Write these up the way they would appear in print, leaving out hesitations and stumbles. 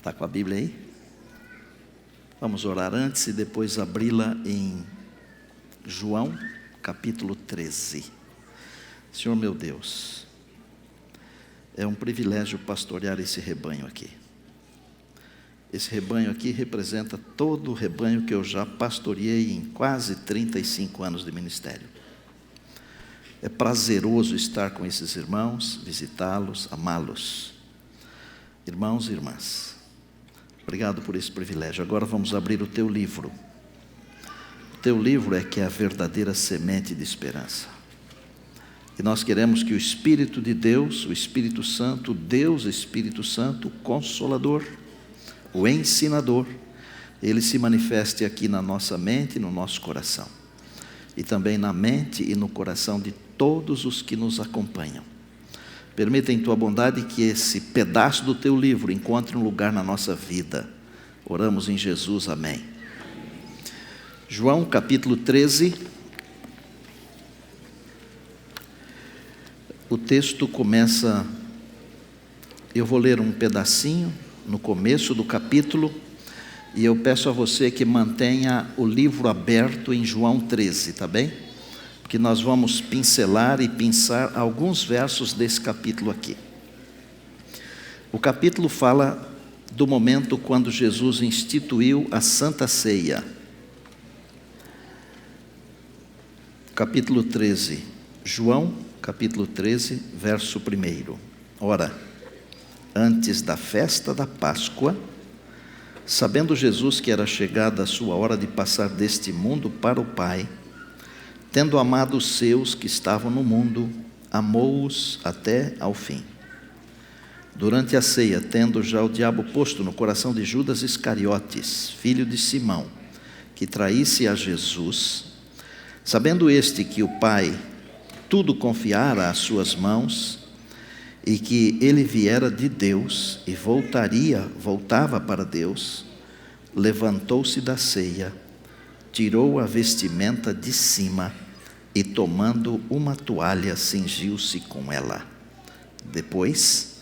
Está com a Bíblia aí? Vamos orar antes e depois abri-la em João, capítulo 13. Senhor meu Deus, é um privilégio pastorear esse rebanho aqui. Esse rebanho aqui representa todo o rebanho que eu já pastoreei em quase 35 anos de ministério. É prazeroso estar com esses irmãos, visitá-los, amá-los. Irmãos e irmãs, obrigado por esse privilégio. Agora vamos abrir o teu livro. O teu livro é que é a verdadeira semente de esperança. E nós queremos que o Espírito de Deus, o Espírito Santo, Deus Espírito Santo, o Consolador, o Ensinador, ele se manifeste aqui na nossa mente e no nosso coração. E também na mente e no coração de todos os que nos acompanham. Permita em tua bondade que esse pedaço do teu livro encontre um lugar na nossa vida. Oramos em Jesus, amém. João capítulo 13. O texto começa, eu vou ler um pedacinho no começo do capítulo, e eu peço a você que mantenha o livro aberto em João 13, tá bem? Porque nós vamos pincelar e pensar alguns versos desse capítulo aqui. O capítulo fala do momento quando Jesus instituiu a Santa Ceia. Capítulo 13, João, capítulo 13, verso 1. Ora, antes da festa da Páscoa, sabendo Jesus que era chegada a sua hora de passar deste mundo para o Pai, tendo amado os seus que estavam no mundo, amou-os até ao fim. Durante a ceia, tendo já o diabo posto no coração de Judas Iscariotes, filho de Simão, que traísse a Jesus, sabendo este que o Pai tudo confiara às suas mãos, e que ele viera de Deus e voltava para Deus, levantou-se da ceia, tirou a vestimenta de cima e, tomando uma toalha, cingiu-se com ela. Depois,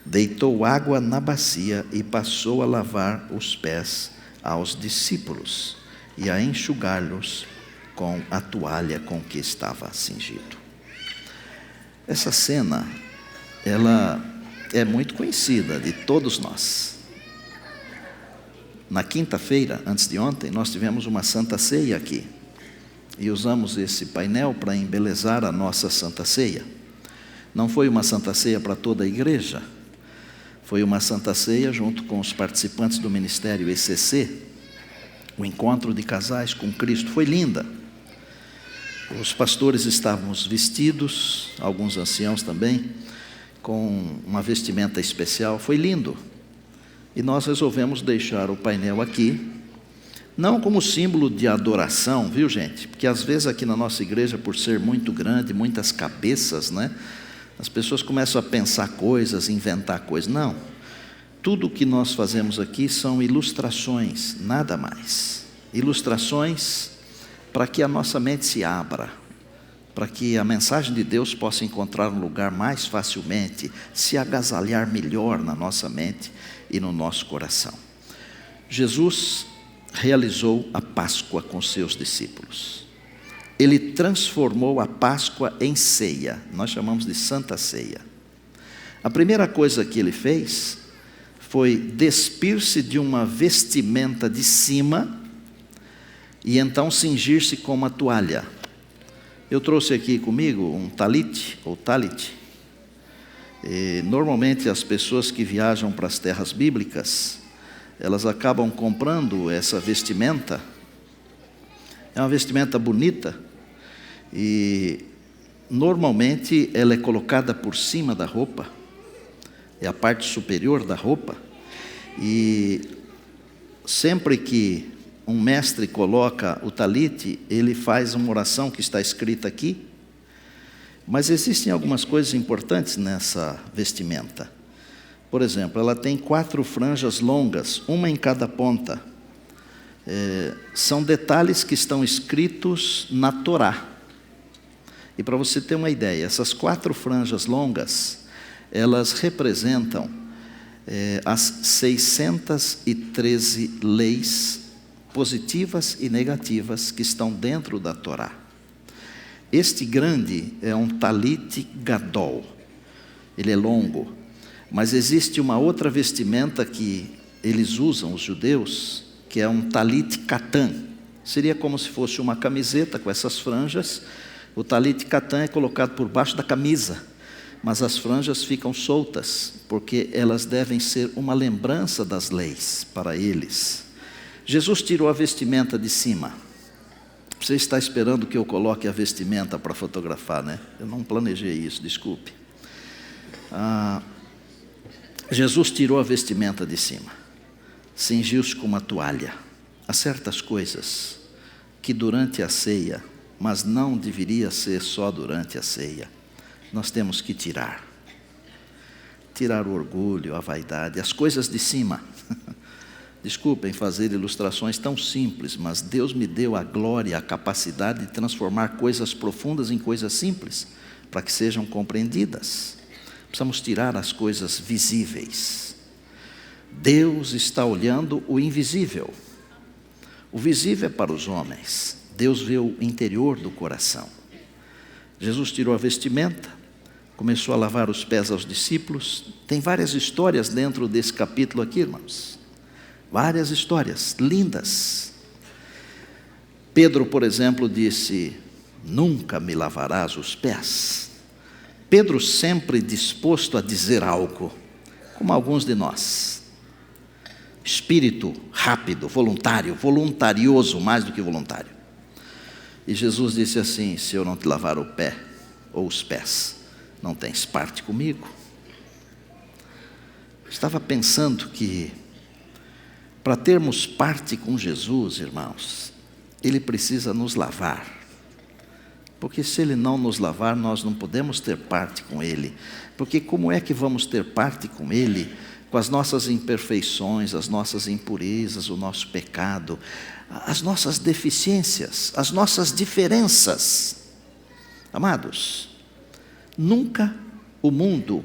deitou água na bacia e passou a lavar os pés aos discípulos e a enxugar-los com a toalha com que estava cingido. Essa cena, ela é muito conhecida de todos nós. Na quinta-feira, antes de ontem, nós tivemos uma Santa Ceia aqui. E usamos esse painel para embelezar a nossa Santa Ceia. Não foi uma Santa Ceia para toda a igreja. Foi uma Santa Ceia junto com os participantes do Ministério ECC. O encontro de casais com Cristo. Foi linda. Os pastores estávamos vestidos, alguns anciãos também, com uma vestimenta especial. Foi lindo. E nós resolvemos deixar o painel aqui, não como símbolo de adoração, viu gente? Porque às vezes aqui na nossa igreja, por ser muito grande, muitas cabeças, né? As pessoas começam a pensar coisas, inventar coisas. Não. Tudo o que nós fazemos aqui são ilustrações, nada mais. Ilustrações para que a nossa mente se abra, para que a mensagem de Deus possa encontrar um lugar mais facilmente, se agasalhar melhor na nossa mente e no nosso coração. Jesus realizou a Páscoa com seus discípulos. Ele transformou a Páscoa em ceia, nós chamamos de Santa Ceia. A primeira coisa que ele fez foi despir-se de uma vestimenta de cima e então cingir-se com uma toalha. Eu trouxe aqui comigo um talit, ou talit. Normalmente as pessoas que viajam para as terras bíblicas, elas acabam comprando essa vestimenta. É uma vestimenta bonita e normalmente ela é colocada por cima da roupa, é a parte superior da roupa, e sempre que um mestre coloca o talit, ele faz uma oração que está escrita aqui. Mas existem algumas coisas importantes nessa vestimenta. Por exemplo, ela tem 4 franjas longas, uma em cada ponta. São detalhes que estão escritos na Torá. E para você ter uma ideia, essas 4 franjas longas, elas representam as 613 leis positivas e negativas que estão dentro da Torá. Este grande é um talit gadol, ele é longo, mas existe uma outra vestimenta que eles usam, os judeus, que é um talit katan. Seria como se fosse uma camiseta com essas franjas. O talit katan é colocado por baixo da camisa, mas as franjas ficam soltas, porque elas devem ser uma lembrança das leis para eles. Jesus tirou a vestimenta de cima. Você está esperando que eu coloque a vestimenta para fotografar, né? Eu não planejei isso, desculpe. Jesus tirou a vestimenta de cima, cingiu-se com uma toalha. Há certas coisas que durante a ceia, mas não deveria ser só durante a ceia, nós temos que tirar o orgulho, a vaidade, as coisas de cima. Desculpem fazer ilustrações tão simples, mas Deus me deu a glória, a capacidade de transformar coisas profundas em coisas simples, para que sejam compreendidas. Precisamos tirar as coisas visíveis. Deus está olhando o invisível. O visível é para os homens. Deus vê o interior do coração. Jesus tirou a vestimenta, começou a lavar os pés aos discípulos. Tem várias histórias dentro desse capítulo aqui, irmãos. Várias histórias lindas. Pedro, por exemplo, disse: nunca me lavarás os pés. Pedro sempre disposto a dizer algo, como alguns de nós. Espírito rápido, voluntarioso, mais do que voluntário. E Jesus disse assim: se eu não te lavar o pé ou os pés, não tens parte comigo. Estava pensando que para termos parte com Jesus, irmãos, Ele precisa nos lavar. Porque se Ele não nos lavar, nós não podemos ter parte com Ele. Porque como é que vamos ter parte com Ele com as nossas imperfeições, as nossas impurezas, o nosso pecado, as nossas deficiências, as nossas diferenças? Amados, nunca o mundo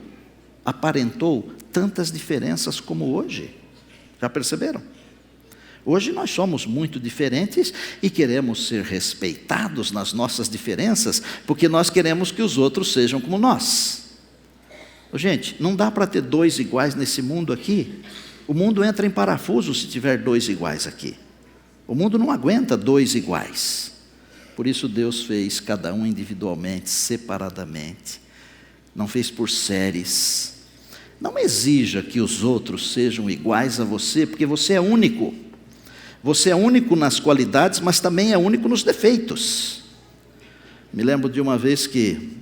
aparentou tantas diferenças como hoje. Já perceberam? Hoje nós somos muito diferentes e queremos ser respeitados nas nossas diferenças, porque nós queremos que os outros sejam como nós. Gente, não dá para ter dois iguais nesse mundo aqui. O mundo entra em parafuso se tiver dois iguais aqui. O mundo não aguenta dois iguais. Por isso Deus fez cada um individualmente, separadamente. Não fez por séries. Não exija que os outros sejam iguais a você, porque você é único. Você é único nas qualidades, mas também é único nos defeitos. Me lembro de uma vez que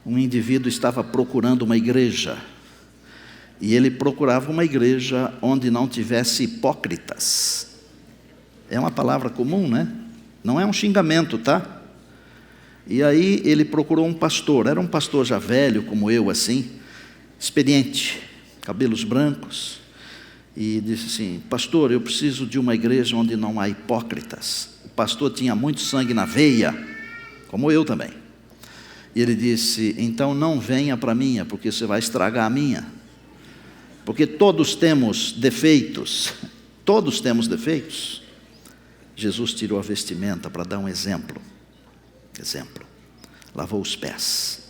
um indivíduo estava procurando uma igreja, e ele procurava uma igreja onde não tivesse hipócritas. É uma palavra comum, né? Não é um xingamento, tá? E aí ele procurou um pastor, era um pastor já velho, como eu, assim, experiente, cabelos brancos, e disse assim: pastor, eu preciso de uma igreja onde não há hipócritas. O pastor tinha muito sangue na veia, como eu também. E ele disse: então não venha para a minha, porque você vai estragar a minha. Porque todos temos defeitos. Todos temos defeitos. Jesus tirou a vestimenta para dar um exemplo. Lavou os pés.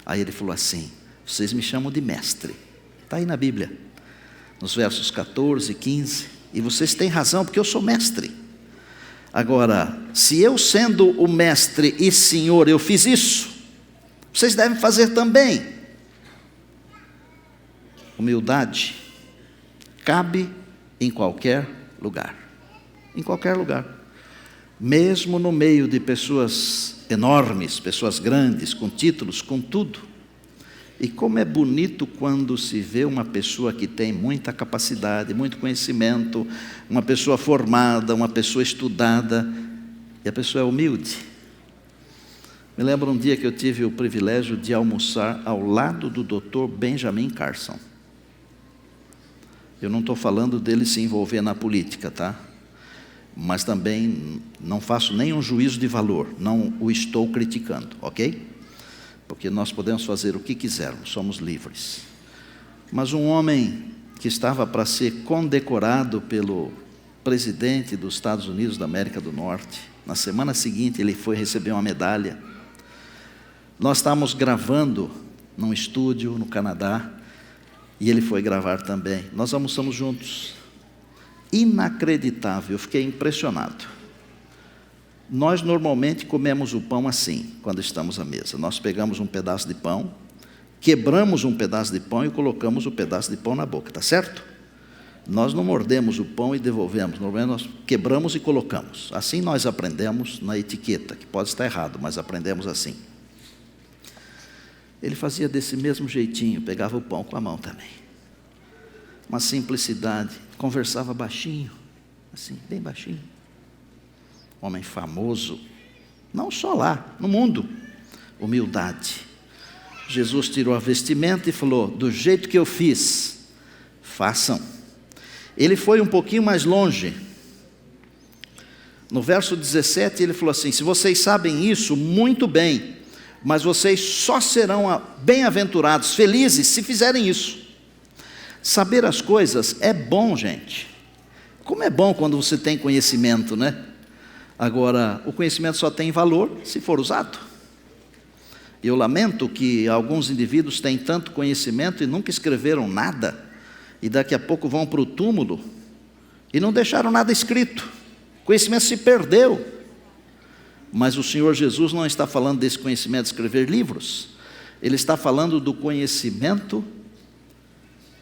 Aí ele falou assim: vocês me chamam de mestre. Está aí na Bíblia, nos versos 14 e 15. E vocês têm razão, porque eu sou mestre. Agora, se eu sendo o mestre e senhor, eu fiz isso, vocês devem fazer também. Humildade cabe em qualquer lugar. Em qualquer lugar. Mesmo no meio de pessoas enormes, pessoas grandes, com títulos, com tudo. E como é bonito quando se vê uma pessoa que tem muita capacidade, muito conhecimento, uma pessoa formada, uma pessoa estudada, e a pessoa é humilde. Me lembro um dia que eu tive o privilégio de almoçar ao lado do Dr. Benjamin Carson. Eu não estou falando dele se envolver na política, tá? Mas também não faço nenhum juízo de valor, não o estou criticando, ok? Porque nós podemos fazer o que quisermos, somos livres. Mas um homem que estava para ser condecorado pelo presidente dos Estados Unidos da América do Norte, na semana seguinte ele foi receber uma medalha. Nós estávamos gravando num estúdio no Canadá, e ele foi gravar também. Nós almoçamos juntos. Inacreditável, eu fiquei impressionado. Nós normalmente comemos o pão assim, quando estamos à mesa. Nós pegamos um pedaço de pão, quebramos um pedaço de pão e colocamos o pedaço de pão na boca, tá certo? Nós não mordemos o pão e devolvemos, normalmente nós quebramos e colocamos. Assim nós aprendemos na etiqueta, que pode estar errado, mas aprendemos assim. Ele fazia desse mesmo jeitinho, pegava o pão com a mão também. Uma simplicidade, conversava baixinho, assim, bem baixinho. Homem famoso, não só lá, no mundo. Humildade. Jesus tirou a vestimenta e falou: do jeito que eu fiz, façam. Ele foi um pouquinho mais longe. No verso 17 ele falou assim: se vocês sabem isso, muito bem, mas vocês só serão bem-aventurados, felizes, se fizerem isso. Saber as coisas é bom, gente. Como é bom quando você tem conhecimento, né? Agora, o conhecimento só tem valor se for usado. Eu lamento que alguns indivíduos têm tanto conhecimento e nunca escreveram nada, e daqui a pouco vão para o túmulo e não deixaram nada escrito. O conhecimento se perdeu. Mas o Senhor Jesus não está falando desse conhecimento de escrever livros. Ele está falando do conhecimento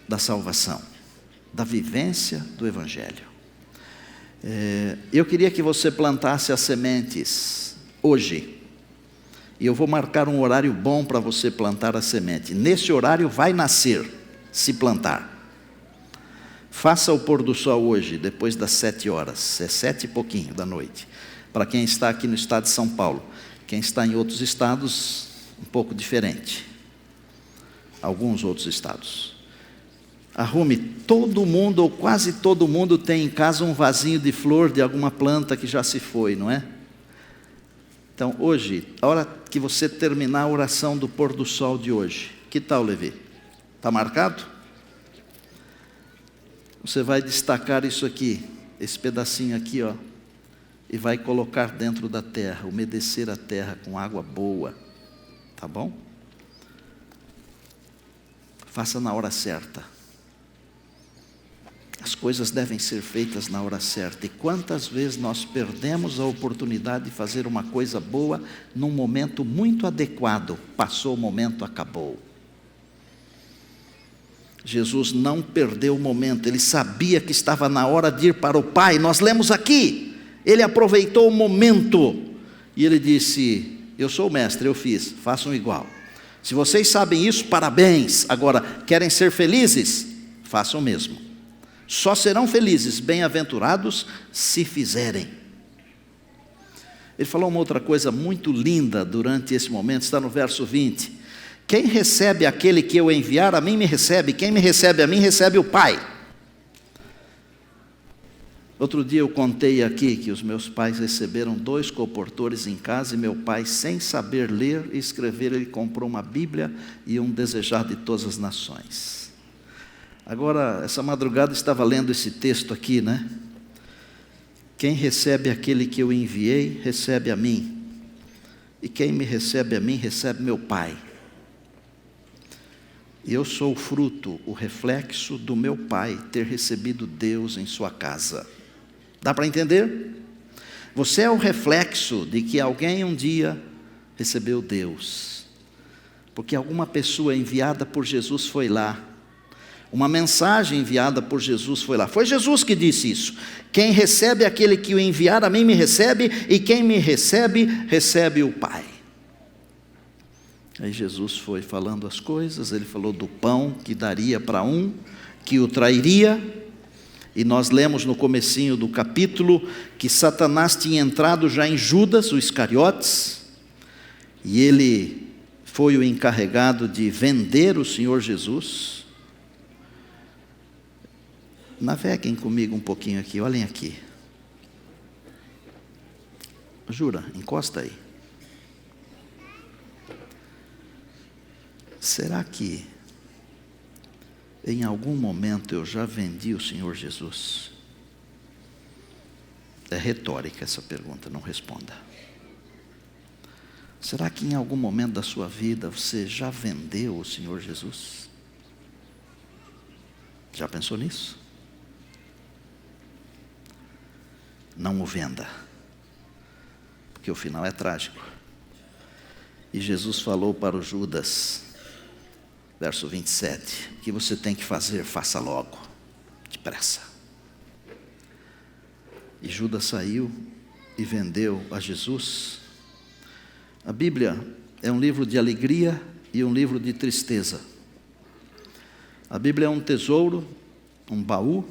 da salvação, da vivência do Evangelho. Eu queria que você plantasse as sementes hoje. E eu vou marcar um horário bom para você plantar a semente. Nesse horário vai nascer, se plantar. Faça o pôr do sol hoje, depois das 7 horas. É 7 e pouquinho da noite. Para quem está aqui no estado de São Paulo. Quem está em outros estados, um pouco diferente. Alguns outros estados. Arrume, todo mundo, ou quase todo mundo, tem em casa um vasinho de flor de alguma planta que já se foi, não é? Então, hoje, a hora que você terminar a oração do pôr do sol de hoje, que tal, Levi? Está marcado? Você vai destacar isso aqui, esse pedacinho aqui, ó, e vai colocar dentro da terra, umedecer a terra com água boa, tá bom? Faça na hora certa. As coisas devem ser feitas na hora certa. E quantas vezes nós perdemos a oportunidade de fazer uma coisa boa num momento muito adequado. Passou o momento, acabou. Jesus não perdeu o momento. Ele sabia que estava na hora de ir para o Pai. Nós lemos aqui. Ele aproveitou o momento. E ele disse: eu sou o mestre, eu fiz, façam igual. Se vocês sabem isso, parabéns. Agora, querem ser felizes? Façam o mesmo. Só serão felizes, bem-aventurados, se fizerem. Ele falou uma outra coisa muito linda durante esse momento, está no verso 20. Quem recebe aquele que eu enviar, a mim me recebe. Quem me recebe a mim, recebe o Pai. Outro dia eu contei aqui que os meus pais receberam 2 colportores em casa, e meu pai, sem saber ler e escrever, ele comprou uma Bíblia e um Desejar de Todas as Nações. Agora, essa madrugada estava lendo esse texto aqui, né? Quem recebe aquele que eu enviei, recebe a mim. E quem me recebe a mim, recebe meu Pai. Eu sou o fruto, o reflexo do meu Pai ter recebido Deus em sua casa. Dá para entender? Você é o reflexo de que alguém um dia recebeu Deus. Porque alguma pessoa enviada por Jesus foi lá. Uma mensagem enviada por Jesus foi lá. Foi Jesus que disse isso. Quem recebe aquele que o enviar, a mim me recebe, e quem me recebe, recebe o Pai. Aí Jesus foi falando as coisas, ele falou do pão que daria para um, que o trairia, e nós lemos no comecinho do capítulo, que Satanás tinha entrado já em Judas, o Iscariotes, e ele foi o encarregado de vender o Senhor Jesus. Naveguem comigo um pouquinho aqui, olhem aqui. Jura, encosta aí. Será que Em algum momento eu já vendi o Senhor Jesus? É retórica essa pergunta, não responda. Será que em algum momento da sua vida você já vendeu o Senhor Jesus? Já pensou nisso? Não o venda, porque o final é trágico. E Jesus falou para o Judas, verso 27, o que você tem que fazer, faça logo, depressa. E Judas saiu e vendeu a Jesus. A Bíblia é um livro de alegria e um livro de tristeza. A Bíblia é um tesouro, um baú,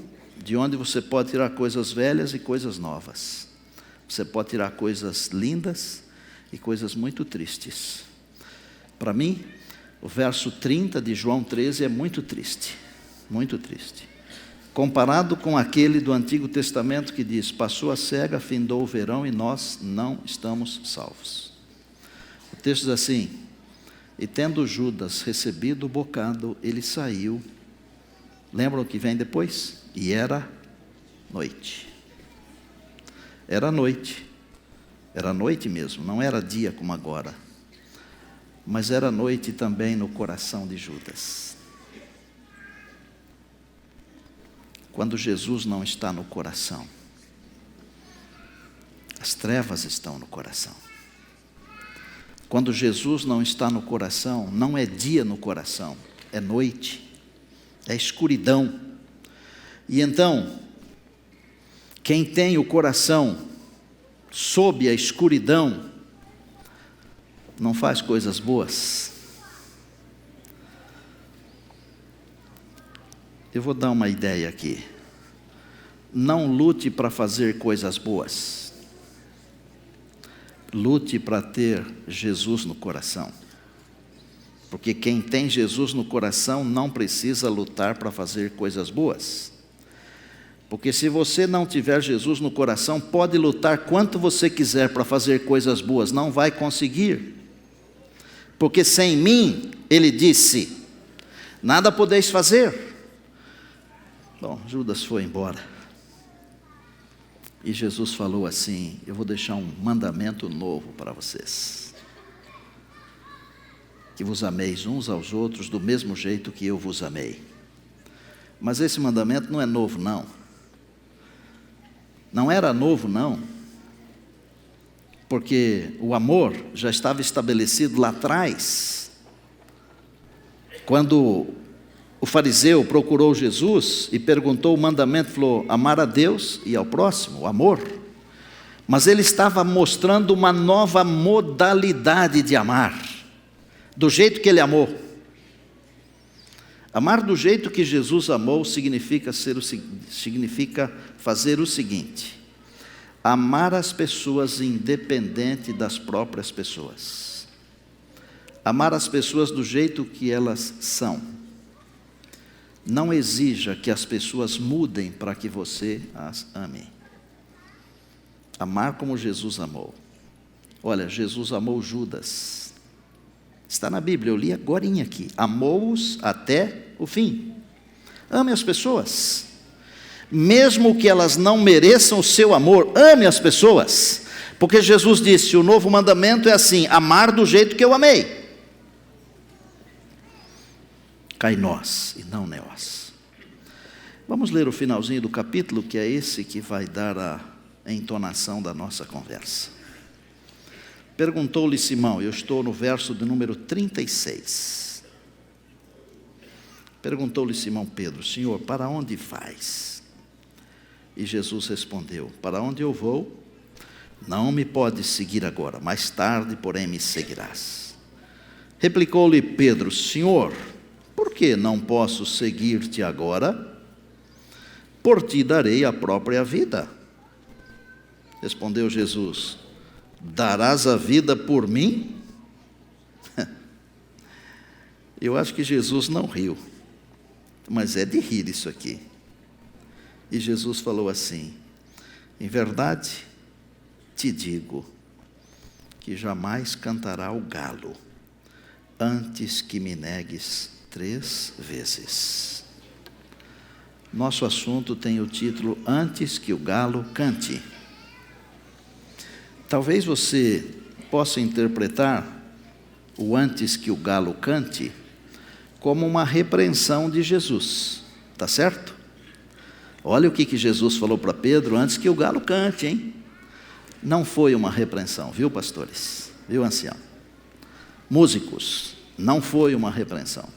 de onde você pode tirar coisas velhas e coisas novas. Você pode tirar coisas lindas e coisas muito tristes. Para mim, o verso 30 de João 13 é muito triste, muito triste. Comparado com aquele do Antigo Testamento que diz, passou a cega, findou o verão e nós não estamos salvos. O texto diz assim, e tendo Judas recebido o bocado, ele saiu. Lembram o que vem depois? E era noite. Era noite. Era noite mesmo, não era dia como agora. Mas era noite também no coração de Judas. Quando Jesus não está no coração, as trevas estão no coração. Quando Jesus não está no coração, não é dia no coração, é noite, é escuridão. E então, quem tem o coração sob a escuridão, não faz coisas boas. Eu vou dar uma ideia aqui. Não lute para fazer coisas boas. Lute para ter Jesus no coração. Porque quem tem Jesus no coração não precisa lutar para fazer coisas boas. Porque se você não tiver Jesus no coração, pode lutar quanto você quiser para fazer coisas boas, não vai conseguir. Porque sem mim, ele disse, nada podeis fazer. Bom, Judas foi embora. E Jesus falou assim, eu vou deixar um mandamento novo para vocês. Que vos ameis uns aos outros do mesmo jeito que eu vos amei. Mas esse mandamento não é novo, não. Não era novo, não. Porque o amor já estava estabelecido lá atrás. Quando o fariseu procurou Jesus e perguntou o mandamento, falou, amar a Deus e ao próximo, o amor. Mas ele estava mostrando uma nova modalidade de amar, do jeito que ele amou. Amar do jeito que Jesus amou significa fazer o seguinte, amar as pessoas independente das próprias pessoas. Amar as pessoas do jeito que elas são. Não exija que as pessoas mudem para que você as ame. Amar como Jesus amou. Olha, Jesus amou Judas. Está na Bíblia, eu li agorinha aqui. Amou-os até o fim. Ame as pessoas. Mesmo que elas não mereçam o seu amor, ame as pessoas. Porque Jesus disse, o novo mandamento é assim, amar do jeito que eu amei. Kainós e não neós. Vamos ler o finalzinho do capítulo, que é esse que vai dar a entonação da nossa conversa. Perguntou-lhe Simão, eu estou no verso de número 36. Perguntou-lhe Simão Pedro, Senhor, para onde vais? E Jesus respondeu, para onde eu vou, não me podes seguir agora, mais tarde, porém, me seguirás. Replicou-lhe Pedro, Senhor, por que não posso seguir-te agora? Por ti darei a própria vida. Respondeu Jesus, darás a vida por mim? Eu acho que Jesus não riu, mas é de rir isso aqui. E Jesus falou assim, em verdade te digo, que jamais cantará o galo, antes que me negues 3 vezes. Nosso assunto tem o título Antes que o Galo Cante. Talvez você possa interpretar o antes que o galo cante como uma repreensão de Jesus, tá certo? Olha o que Jesus falou para Pedro antes que o galo cante, hein? Não foi uma repreensão, viu, pastores? Viu, ancião? Músicos, não foi uma repreensão.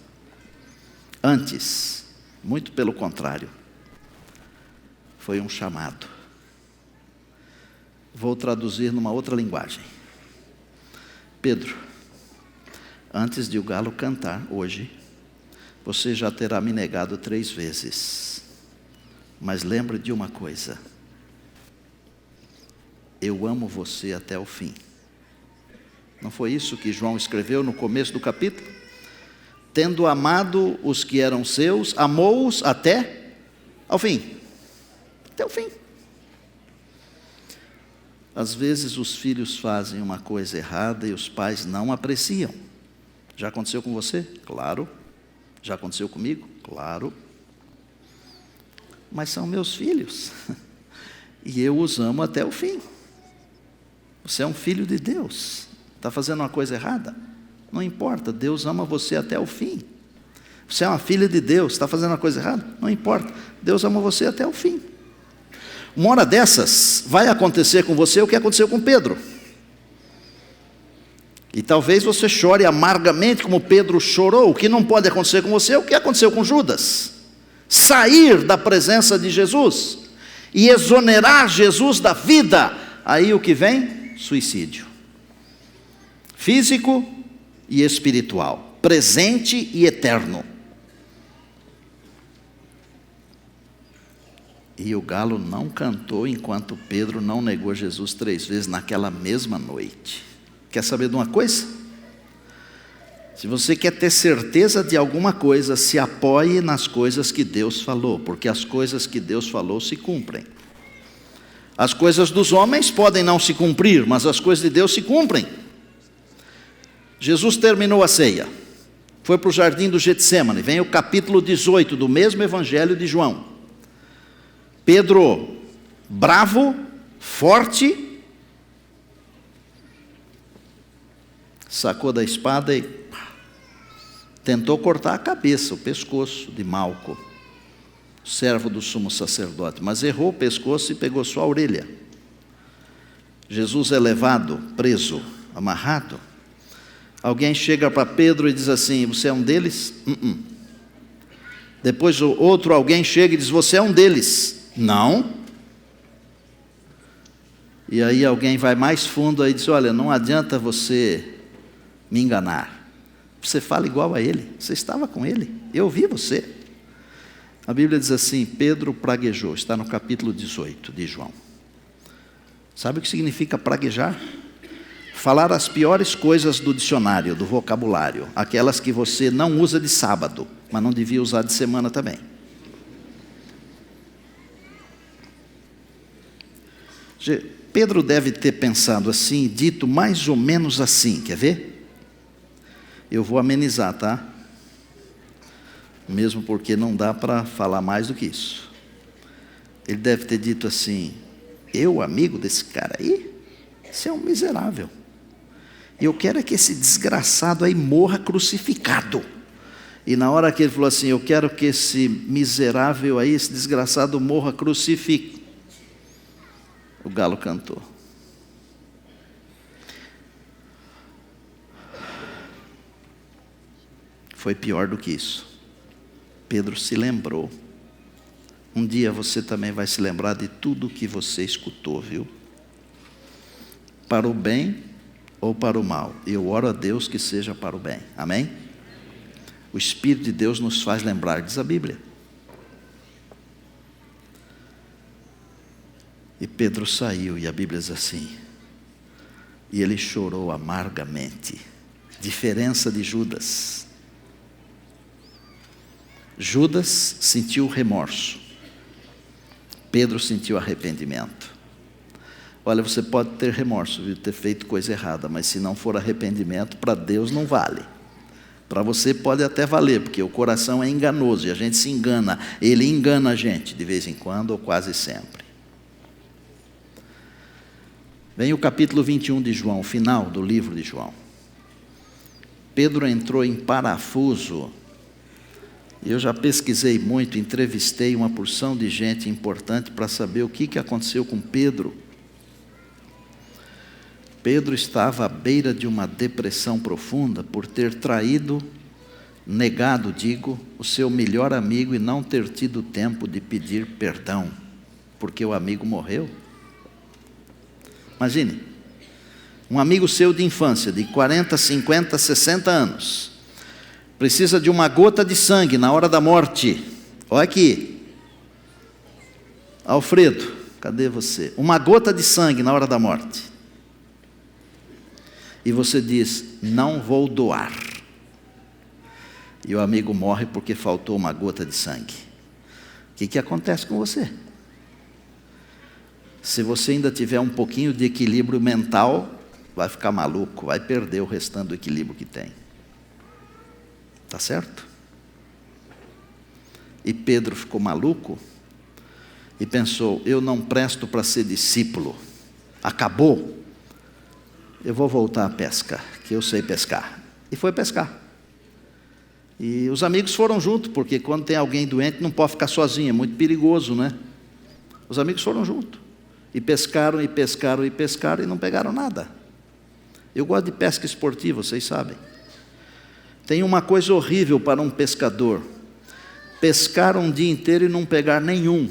Antes, muito pelo contrário, foi um chamado. Vou traduzir numa outra linguagem. Pedro, antes de o galo cantar hoje, você já terá me negado 3 vezes. Mas lembre de uma coisa: eu amo você até o fim. Não foi isso que João escreveu no começo do capítulo? Tendo amado os que eram seus, amou-os até ao fim. Até o fim. Às vezes os filhos fazem uma coisa errada e os pais não apreciam. Já aconteceu com você? Claro. Já aconteceu comigo? Claro. Mas são meus filhos. E eu os amo até o fim. Você é um filho de Deus. Está fazendo uma coisa errada? Não importa, Deus ama você até o fim. Você é uma filha de Deus, está fazendo uma coisa errada? Não importa, Deus ama você até o fim. Uma hora dessas, vai acontecer com você o que aconteceu com Pedro. E talvez você chore amargamente como Pedro chorou. O que não pode acontecer com você é o que aconteceu com Judas. Sair da presença de Jesus e exonerar Jesus da vida. Aí o que vem? Suicídio. Físico e espiritual. Presente e eterno. E o galo não cantou enquanto Pedro não negou Jesus 3 vezes naquela mesma noite. Quer saber de uma coisa? Se você quer ter certeza de alguma coisa, se apoie nas coisas que Deus falou, porque as coisas que Deus falou se cumprem. As coisas dos homens podem não se cumprir, mas as coisas de Deus se cumprem. Jesus terminou a ceia, foi para o jardim do Getsêmani, vem o capítulo 18 do mesmo evangelho de João. Pedro, bravo, forte, sacou da espada e tentou cortar a cabeça, o pescoço de Malco, servo do sumo sacerdote, mas errou o pescoço e pegou só a orelha. Jesus é levado, preso, amarrado. Alguém chega para Pedro e diz assim: você é um deles? Depois outro alguém chega e diz: você é um deles? Não. E aí alguém vai mais fundo e diz: olha, não adianta você me enganar. Você fala igual a ele, você estava com ele, eu vi você. A Bíblia diz assim: Pedro praguejou, está no capítulo 18 de João. Sabe o que significa praguejar? Falar as piores coisas do dicionário, do vocabulário, aquelas que você não usa de sábado, mas não devia usar de semana também. Pedro deve ter pensado assim, dito mais ou menos assim, quer ver? Eu vou amenizar, tá? Mesmo porque não dá para falar mais do que isso. Ele deve ter dito assim: eu, amigo desse cara aí? Você é um miserável. Eu quero é que esse desgraçado aí morra crucificado. E na hora que ele falou assim: eu quero que esse miserável aí, esse desgraçado morra crucificado, o galo cantou. Foi pior do que isso. Pedro se lembrou. Um dia você também vai se lembrar de tudo que você escutou, viu? Para o bem ou para o mal. Eu oro a Deus que seja para o bem. Amém? O Espírito de Deus nos faz lembrar, diz a Bíblia. E Pedro saiu, e a Bíblia diz assim: e ele chorou amargamente. Diferença de Judas. Judas sentiu remorso. Pedro sentiu arrependimento. Olha, você pode ter remorso de ter feito coisa errada, mas se não for arrependimento, para Deus não vale. Para você pode até valer, porque o coração é enganoso e a gente se engana. Ele engana a gente de vez em quando ou quase sempre. Vem o capítulo 21 de João, final do livro de João. Pedro entrou em parafuso. Eu já pesquisei muito, entrevistei uma porção de gente importante para saber o que aconteceu com Pedro. Pedro estava à beira de uma depressão profunda por ter negado, o seu melhor amigo e não ter tido tempo de pedir perdão, porque o amigo morreu. Imagine, um amigo seu de infância, de 40, 50, 60 anos, precisa de uma gota de sangue na hora da morte. Olha aqui, Alfredo, cadê você? Uma gota de sangue na hora da morte. E você diz, não vou doar. E o amigo morre porque faltou uma gota de sangue. O que acontece com você? Se você ainda tiver um pouquinho de equilíbrio mental, vai ficar maluco, vai perder o restante do equilíbrio que tem. Tá certo? E Pedro ficou maluco e pensou, eu não presto para ser discípulo. Acabou. Eu vou voltar à pesca, que eu sei pescar. E foi pescar. E os amigos foram junto, porque quando tem alguém doente não pode ficar sozinho, é muito perigoso, né? Os amigos foram junto. E pescaram, e pescaram, e pescaram, e não pegaram nada. Eu gosto de pesca esportiva, vocês sabem. Tem uma coisa horrível para um pescador: pescar um dia inteiro e não pegar nenhum.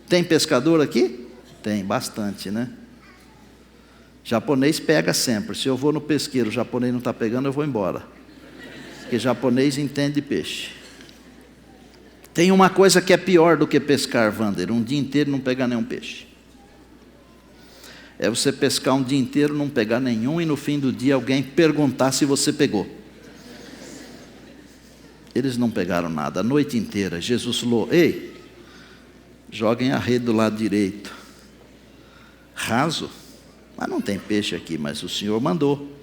Tem pescador aqui? Tem, bastante, né? Japonês pega sempre. Se eu vou no pesqueiro, o japonês não está pegando, eu vou embora. Porque japonês entende de peixe. Tem uma coisa que é pior do que pescar, Wander, um dia inteiro e não pegar nenhum peixe. É você pescar um dia inteiro, não pegar nenhum, e no fim do dia alguém perguntar se você pegou. Eles não pegaram nada, a noite inteira. Jesus falou, ei, joguem a rede do lado direito. Raso, mas não tem peixe aqui, mas o Senhor mandou.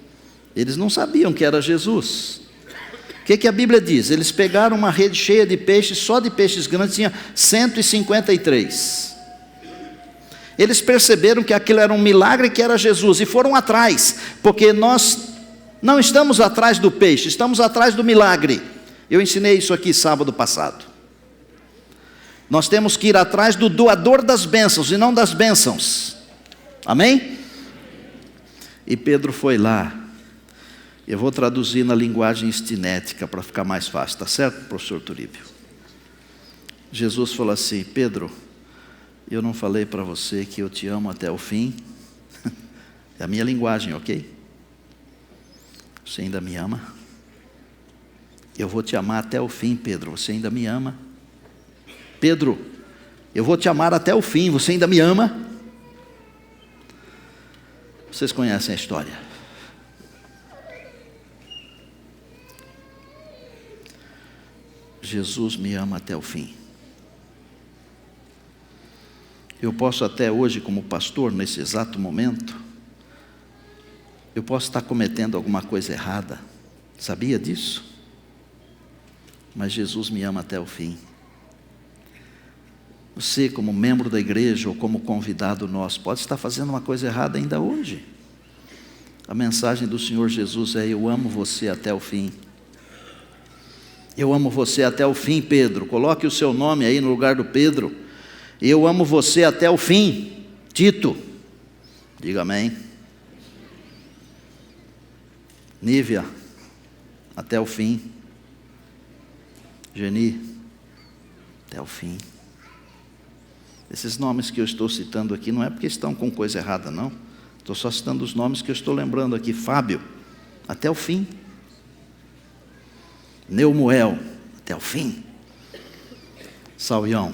Eles não sabiam que era Jesus. O que a Bíblia diz? Eles pegaram uma rede cheia de peixes, só de peixes grandes tinha 153. Eles perceberam que aquilo era um milagre, que era Jesus, e foram atrás, porque nós não estamos atrás do peixe, estamos atrás do milagre. Eu ensinei isso aqui sábado passado. Nós temos que ir atrás do doador das bênçãos e não das bênçãos. Amém? E Pedro foi lá. Eu vou traduzir na linguagem estinética para ficar mais fácil, tá certo, professor Turíbio? Jesus falou assim, Pedro, eu não falei para você que eu te amo até o fim? É a minha linguagem, ok? Você ainda me ama? Eu vou te amar até o fim, Pedro, você ainda me ama? Pedro, eu vou te amar até o fim, você ainda me ama? Vocês conhecem a história. Jesus me ama até o fim. Eu posso até hoje, como pastor, nesse exato momento, eu posso estar cometendo alguma coisa errada. Sabia disso? Mas Jesus me ama até o fim. Você, como membro da igreja ou como convidado nosso, pode estar fazendo uma coisa errada ainda hoje. A mensagem do Senhor Jesus é, eu amo você até o fim. Eu amo você até o fim, Pedro. Coloque o seu nome aí no lugar do Pedro. Eu amo você até o fim, Tito. Diga amém. Nívia, até o fim. Geni, até o fim. Esses nomes que eu estou citando aqui não é porque estão com coisa errada, não. Estou só citando os nomes que eu estou lembrando aqui. Fábio, até o fim. Neumoel, até o fim. Sauião,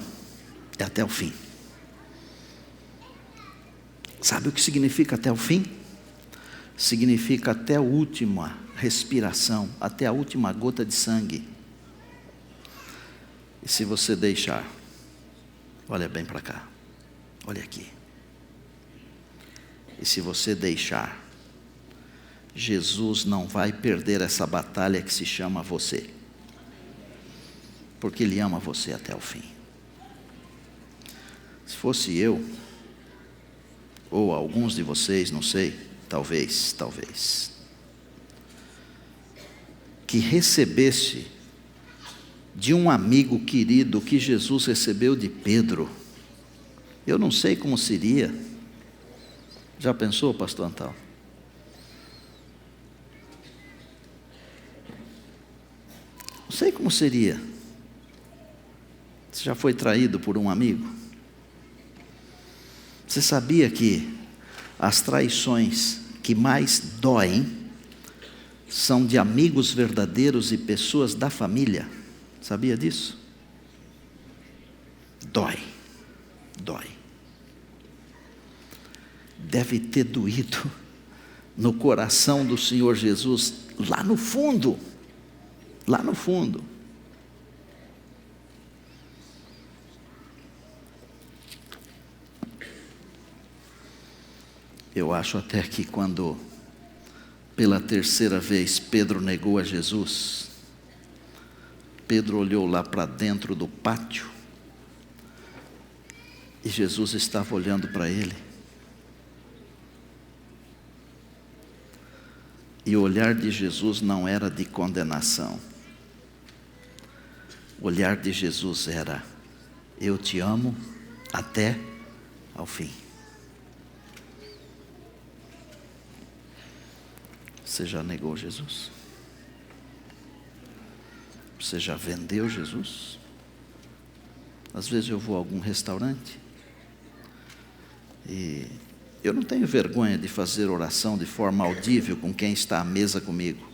é até o fim. Sabe o que significa até o fim? Significa até a última respiração, até a última gota de sangue. E se você deixar, olha bem para cá, olha aqui. E se você deixar, Jesus não vai perder essa batalha que se chama você, porque Ele ama você até o fim. Se fosse eu, ou alguns de vocês, não sei, talvez, que recebesse de um amigo querido que Jesus recebeu de Pedro, eu não sei como seria. Já pensou, pastor Antal? Não sei como seria. Você já foi traído por um amigo? Você sabia que as traições que mais doem são de amigos verdadeiros e pessoas da família? Sabia disso? Dói. Deve ter doído no coração do Senhor Jesus, lá no fundo. Eu acho até que quando, pela terceira vez, Pedro negou a Jesus, Pedro olhou lá para dentro do pátio, e Jesus estava olhando para ele. E o olhar de Jesus não era de condenação. O olhar de Jesus era: eu te amo até ao fim. Você já negou Jesus? Você já vendeu Jesus? Às vezes eu vou a algum restaurante e eu não tenho vergonha de fazer oração de forma audível com quem está à mesa comigo.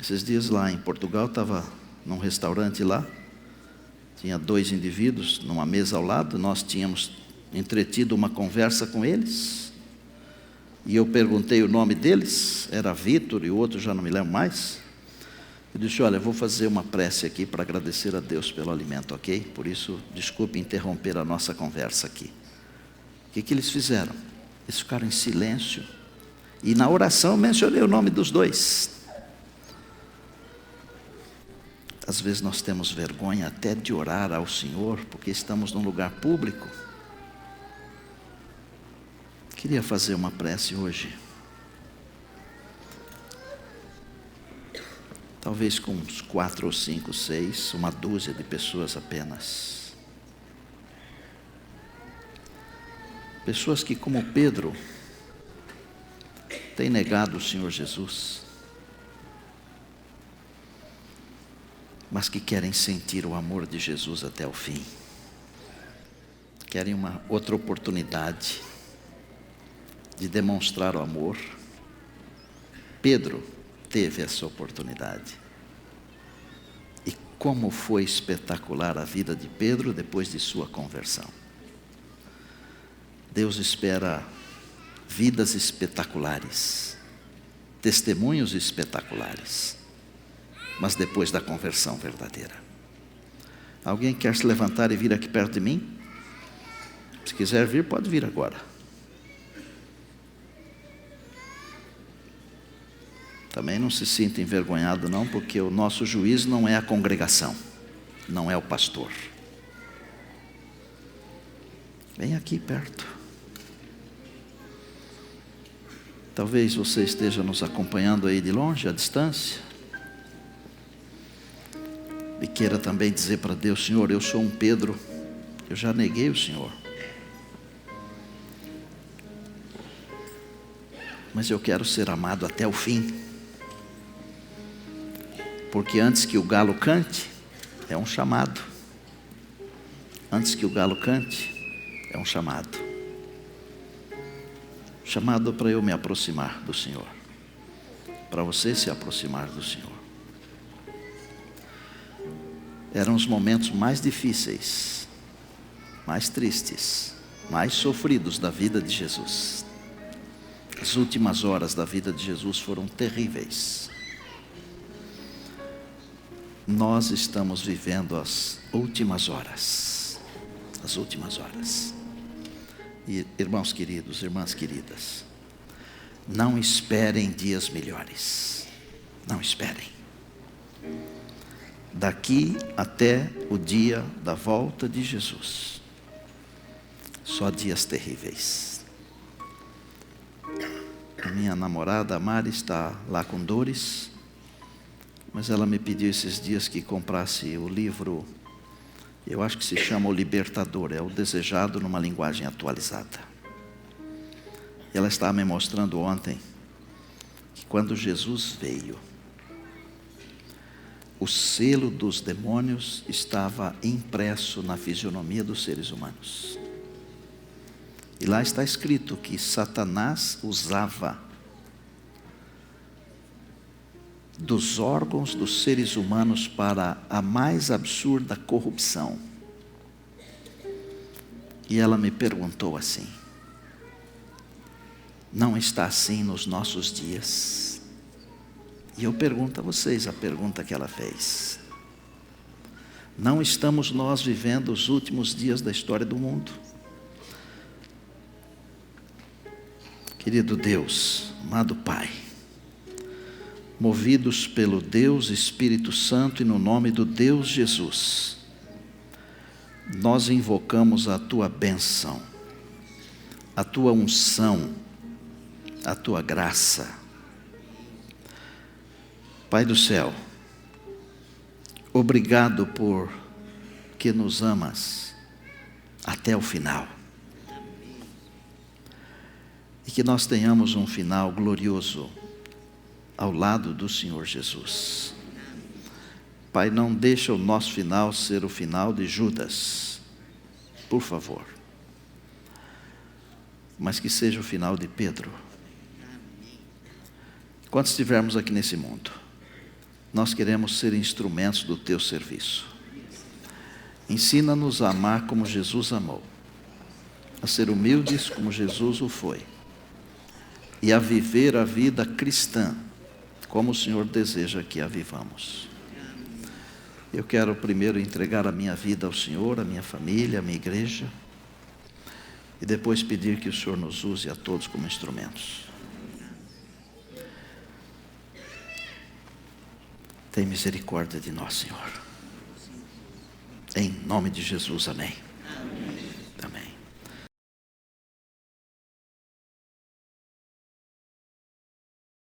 Esses dias lá em Portugal, estava num restaurante lá, tinha 2 indivíduos numa mesa ao lado, nós tínhamos entretido uma conversa com eles, e eu perguntei o nome deles, era Vitor e o outro já não me lembro mais. Eu disse: olha, eu vou fazer uma prece aqui para agradecer a Deus pelo alimento, ok? Por isso, desculpe interromper a nossa conversa aqui. O que eles fizeram? Eles ficaram em silêncio, e na oração eu mencionei o nome dos 2. Às vezes nós temos vergonha até de orar ao Senhor, porque estamos num lugar público. Queria fazer uma prece hoje. Talvez com uns 4 ou 5, 6, uma dúzia de pessoas apenas. Pessoas que, como Pedro, têm negado o Senhor Jesus, mas que querem sentir o amor de Jesus até o fim. Querem uma outra oportunidade de demonstrar o amor. Pedro teve essa oportunidade. E como foi espetacular a vida de Pedro depois de sua conversão. Deus espera vidas espetaculares, testemunhos espetaculares, mas depois da conversão verdadeira. Alguém quer se levantar e vir aqui perto de mim? Se quiser vir, pode vir agora. Também não se sinta envergonhado não, porque o nosso juiz não é a congregação, não é o pastor. Vem aqui perto. Talvez você esteja nos acompanhando aí de longe, à distância, e queira também dizer para Deus: Senhor, eu sou um Pedro, eu já neguei o Senhor, mas eu quero ser amado até o fim. Porque antes que o galo cante, é um chamado. Antes que o galo cante, é um chamado. Chamado para eu me aproximar do Senhor, para você se aproximar do Senhor. Eram os momentos mais difíceis, mais tristes, mais sofridos da vida de Jesus. As últimas horas da vida de Jesus foram terríveis. Nós estamos vivendo as últimas horas. As últimas horas. Irmãos queridos, irmãs queridas, não esperem dias melhores. Não esperem. Daqui até o dia da volta de Jesus, só dias terríveis. A minha namorada Mari está lá com dores, mas ela me pediu esses dias que comprasse o livro, eu acho que se chama O Libertador, é o Desejado numa linguagem atualizada. Ela estava me mostrando ontem que quando Jesus veio, o selo dos demônios estava impresso na fisionomia dos seres humanos. E lá está escrito que Satanás usava dos órgãos dos seres humanos para a mais absurda corrupção. E ela me perguntou assim: não está assim nos nossos dias? E eu pergunto a vocês a pergunta que ela fez. Não estamos nós vivendo os últimos dias da história do mundo? Querido Deus, amado Pai, movidos pelo Deus Espírito Santo e no nome do Deus Jesus, nós invocamos a Tua bênção, a Tua unção, a Tua graça. Pai do céu, obrigado por que nos amas até o final. E que nós tenhamos um final glorioso ao lado do Senhor Jesus. Pai, não deixa o nosso final ser o final de Judas, por favor. Mas que seja o final de Pedro. Quando estivermos aqui nesse mundo, nós queremos ser instrumentos do Teu serviço. Ensina-nos a amar como Jesus amou, a ser humildes como Jesus o foi, e a viver a vida cristã como o Senhor deseja que a vivamos. Eu quero primeiro entregar a minha vida ao Senhor, a minha família, a minha igreja, e depois pedir que o Senhor nos use a todos como instrumentos. Tem misericórdia de nós, Senhor. Em nome de Jesus, amém.